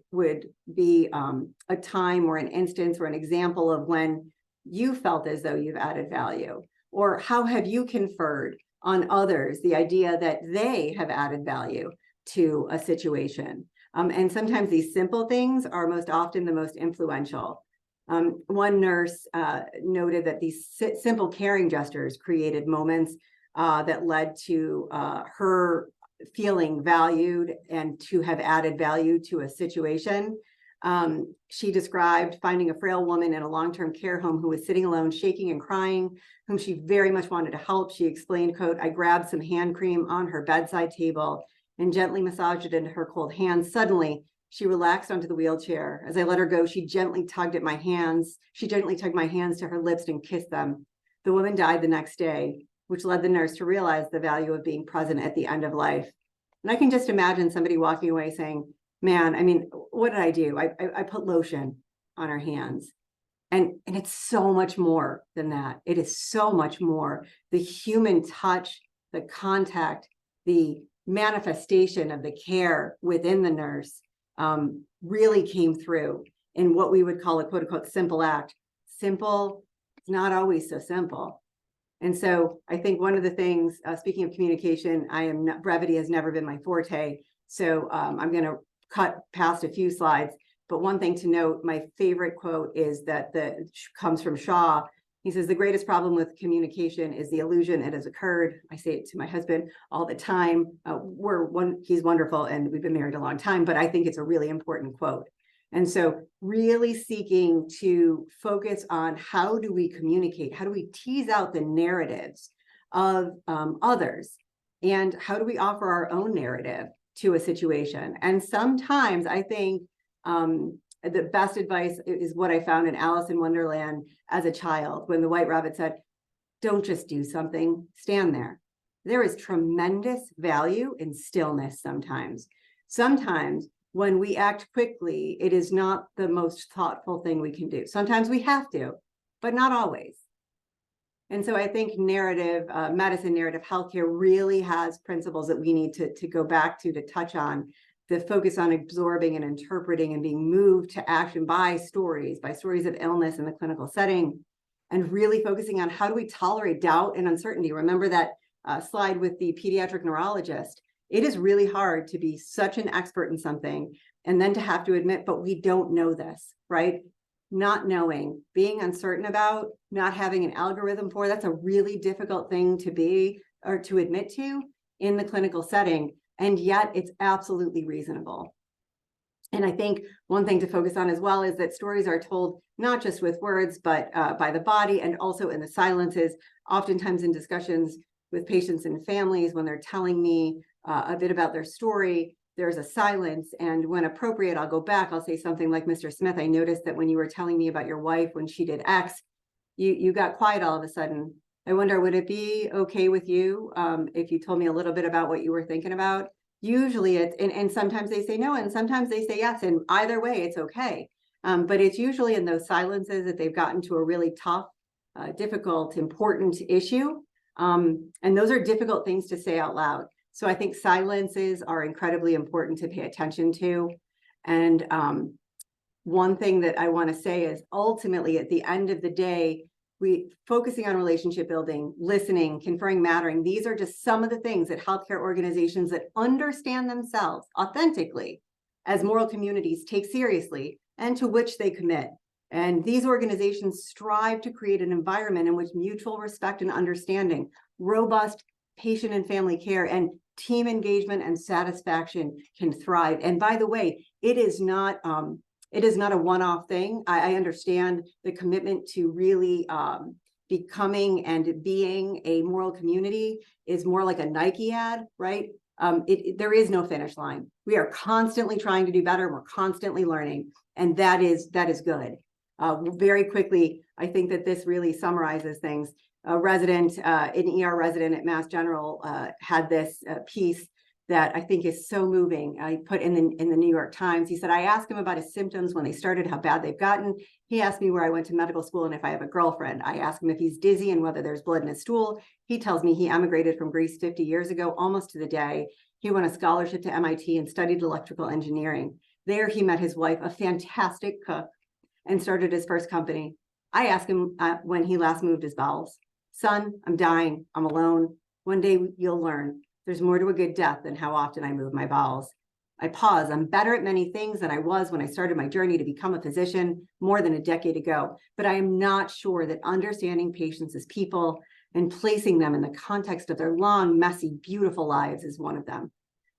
be a time or an instance or an example of when you felt as though you've added value? Or how have you conferred on others the idea that they have added value to a situation? And sometimes these simple things are most often the most influential. One nurse noted that these simple caring gestures created moments that led to her feeling valued and to have added value to a situation. She described finding a frail woman in a long-term care home who was sitting alone, shaking and crying, whom she very much wanted to help. She explained, quote, "I grabbed some hand cream on her bedside table and gently massaged it into her cold hands. Suddenly, she relaxed onto the wheelchair. As I let her go, she gently tugged at my hands. She gently tugged my hands to her lips and kissed them. The woman died the next day, which led the nurse to realize the value of being present at the end of life." And I can just imagine somebody walking away saying, man, I mean, what did I do? I put lotion on her hands. And it's so much more than that. It is so much more. The human touch, the contact, the manifestation of the care within the nurse really came through in what we would call a quote unquote simple act. Simple, it's not always so simple. And so I think one of the things, speaking of communication, brevity has never been my forte. So I'm going to cut past a few slides. But one thing to note, my favorite quote is that comes from Shaw. He says, "The greatest problem with communication is the illusion it has occurred." I say it to my husband all the time. He's wonderful and we've been married a long time, but I think it's a really important quote. And so really seeking to focus on how do we communicate? How do we tease out the narratives of others? And how do we offer our own narrative to a situation? And sometimes I think the best advice is what I found in Alice in Wonderland as a child, when the White Rabbit said, "Don't just do something, stand there." There is tremendous value in stillness sometimes. Sometimes when we act quickly, it is not the most thoughtful thing we can do. Sometimes we have to, but not always. And so I think narrative medicine, narrative healthcare really has principles that we need to go back to touch on. The focus on absorbing and interpreting and being moved to action by stories of illness in the clinical setting, and really focusing on how do we tolerate doubt and uncertainty. Remember that slide with the pediatric neurologist. It is really hard to be such an expert in something and then to have to admit, but we don't know this, right? Not knowing, being uncertain about, not having an algorithm for, that's a really difficult thing to be or to admit to in the clinical setting. And yet it's absolutely reasonable. And I think one thing to focus on as well is that stories are told not just with words, but by the body and also in the silences. Oftentimes in discussions with patients and families, when they're telling me a bit about their story, there's a silence. And when appropriate, I'll go back. I'll say something like, "Mr. Smith, I noticed that when you were telling me about your wife, when she did X, you got quiet all of a sudden. I wonder, would it be okay with you if you told me a little bit about what you were thinking about?" Usually it's, and sometimes they say no, and sometimes they say yes. And either way, it's okay. But it's usually in those silences that they've gotten to a really tough, difficult, important issue. And those are difficult things to say out loud. So I think silences are incredibly important to pay attention to. And one thing that I want to say is ultimately at the end of the day, focusing on relationship building, listening, conferring, mattering. These are just some of the things that healthcare organizations that understand themselves authentically as moral communities take seriously and to which they commit. And these organizations strive to create an environment in which mutual respect and understanding, robust patient and family care, and team engagement and satisfaction can thrive. And by the way, it is not a one-off thing. I understand the commitment to really becoming and being a moral community is more like a Nike ad, right? There is no finish line. We are constantly trying to do better. We're constantly learning, and that is good. Very quickly, I think that this really summarizes things. A resident, an ER resident at Mass General, had this piece that I think is so moving. I put in the New York Times. He said, I asked him about his symptoms when they started, how bad they've gotten. He asked me where I went to medical school and if I have a girlfriend. I asked him if he's dizzy and whether there's blood in his stool. He tells me he emigrated from Greece 50 years ago, almost to the day. He won a scholarship to MIT and studied electrical engineering. There he met his wife, a fantastic cook, and started his first company. I asked him when he last moved his bowels. Son, I'm dying. I'm alone. One day you'll learn. There's more to a good death than how often I move my bowels. I pause. I'm better at many things than I was when I started my journey to become a physician more than a decade ago, but I am not sure that understanding patients as people and placing them in the context of their long, messy, beautiful lives is one of them.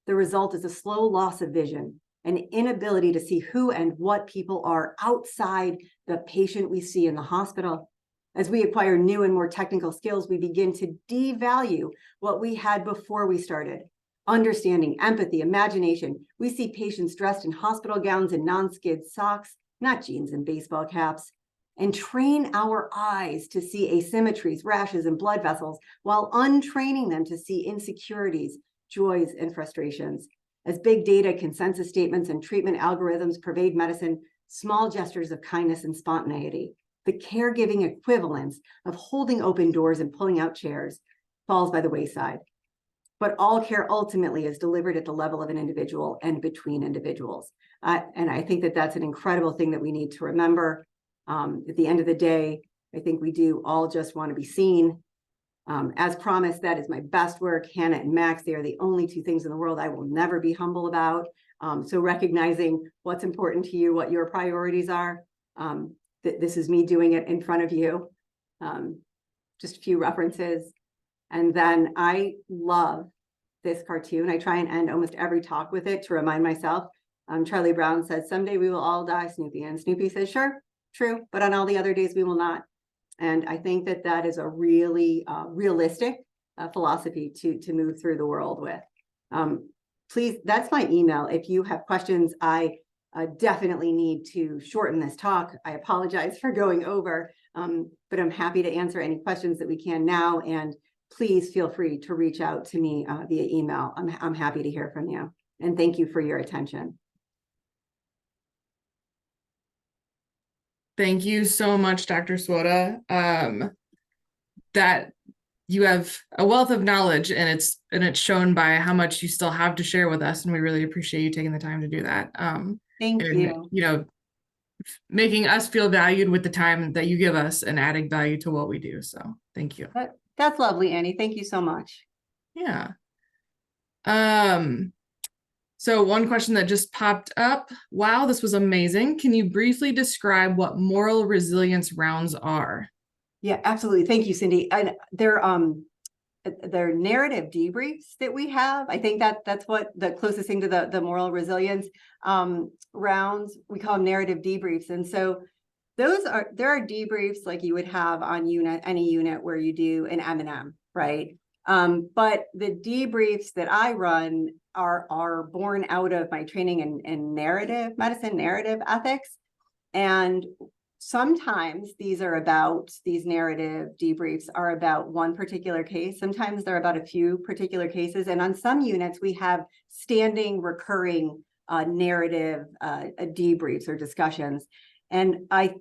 The result is a slow loss of vision, an inability to see who and what people are outside the patient we see in the hospital. As we acquire new and more technical skills, we begin to devalue what we had before we started. Understanding, empathy, imagination. We see patients dressed in hospital gowns and non-skid socks, not jeans and baseball caps, and train our eyes to see asymmetries, rashes, and blood vessels, while untraining them to see insecurities, joys, and frustrations. As big data, consensus statements, and treatment algorithms pervade medicine, small gestures of kindness and spontaneity, the caregiving equivalence of holding open doors and pulling out chairs, falls by the wayside. But all care ultimately is delivered at the level of an individual and between individuals. And I think that that's an incredible thing that we need to remember. At the end of the day, I think we do all just want to be seen. As promised, that is my best work. Hannah and Max, they are the only two things in the world I will never be humble about. So recognizing what's important to you, what your priorities are, this is me doing it in front of you. Just a few references. And then I love this cartoon. I try and end almost every talk with it to remind myself. Charlie Brown says, someday we will all die, Snoopy. And Snoopy says, sure, true, but on all the other days we will not. And I think that that is a really realistic philosophy to move through the world with. Please, that's my email. If you have questions, I definitely need to shorten this talk. I apologize for going over, but I'm happy to answer any questions that we can now. And please feel free to reach out to me via email. I'm happy to hear from you. And thank you for your attention. Thank you so much, Dr. Swota. That you have a wealth of knowledge, and it's shown by how much you still have to share with us, and we really appreciate you taking the time to do that. Thank you. You know, making us feel valued with the time that you give us and adding value to what we do. So thank you. That's lovely, Annie. Thank you so much. Yeah. So one question that just popped up. Wow, this was amazing. Can you briefly describe what moral resilience rounds are? Yeah, absolutely. Thank you, Cindy. And they're narrative debriefs that we have. I think that's what the closest thing to the moral resilience rounds. We call them narrative debriefs. And so there are debriefs like you would have on any unit where you do an M&M, right? But the debriefs that I run are born out of my training in narrative medicine, narrative ethics. And sometimes these narrative debriefs are about one particular case. Sometimes they're about a few particular cases. And on some units, we have standing, recurring narrative debriefs or discussions. And I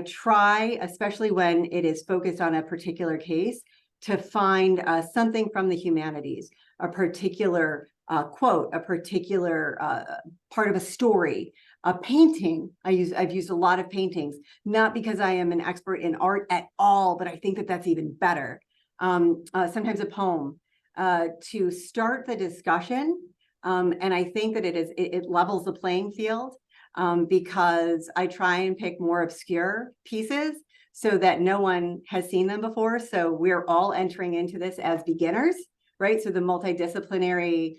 try, especially when it is focused on a particular case, to find something from the humanities, a particular quote, a particular part of a story, a painting. I've used a lot of paintings, not because I am an expert in art at all, but I think that that's even better. Sometimes a poem to start the discussion. And I think that it levels the playing field because I try and pick more obscure pieces so that no one has seen them before. So we're all entering into this as beginners, right? So the multidisciplinary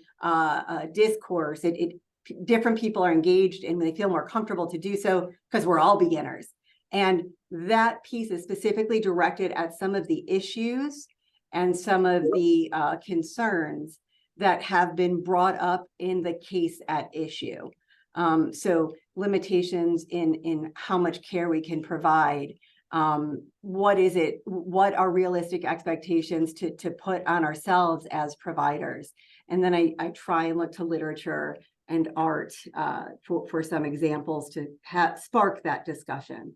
discourse, different people are engaged and they feel more comfortable to do so because we're all beginners. And that piece is specifically directed at some of the issues and some of the concerns that have been brought up in the case at issue. So limitations in how much care we can provide. What are realistic expectations to put on ourselves as providers? And then I try and look to literature and art for some examples to spark that discussion.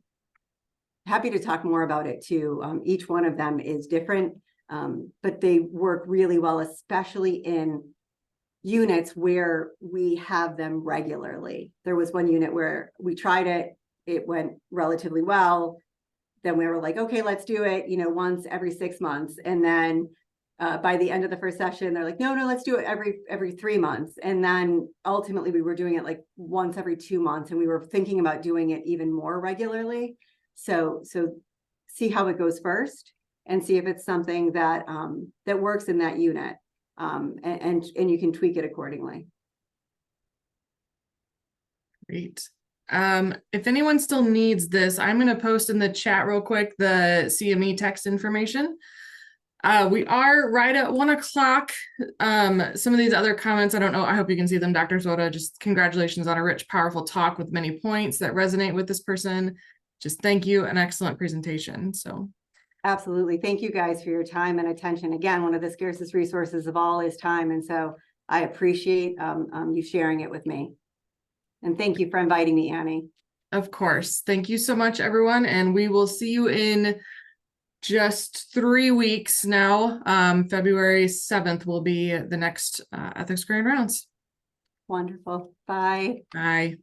Happy to talk more about it too. Each one of them is different, but they work really well, especially in units where we have them regularly. There was one unit where we tried it, it went relatively well. Then we were like, okay, let's do it, once every 6 months. And then by the end of the first session, they're like, no, let's do it every 3 months. And then ultimately we were doing it like once every 2 months, and we were thinking about doing it even more regularly. So see how it goes first and see if it's something that that works in that unit. And you can tweak it accordingly. Great. If anyone still needs this, I'm going to post in the chat real quick the CME text information. We are right at 1 o'clock. Some of these other comments, I don't know, I hope you can see them, Dr. Swota. Just congratulations on a rich, powerful talk with many points that resonate with this person. Just thank you, an excellent presentation. So absolutely. Thank you guys for your time and attention. Again, one of the scarcest resources of all is time. And so I appreciate you sharing it with me. And thank you for inviting me, Annie. Of course. Thank you so much, everyone. And we will see you in just 3 weeks now. February 7th will be the next Ethics Grand Rounds. Wonderful. Bye. Bye.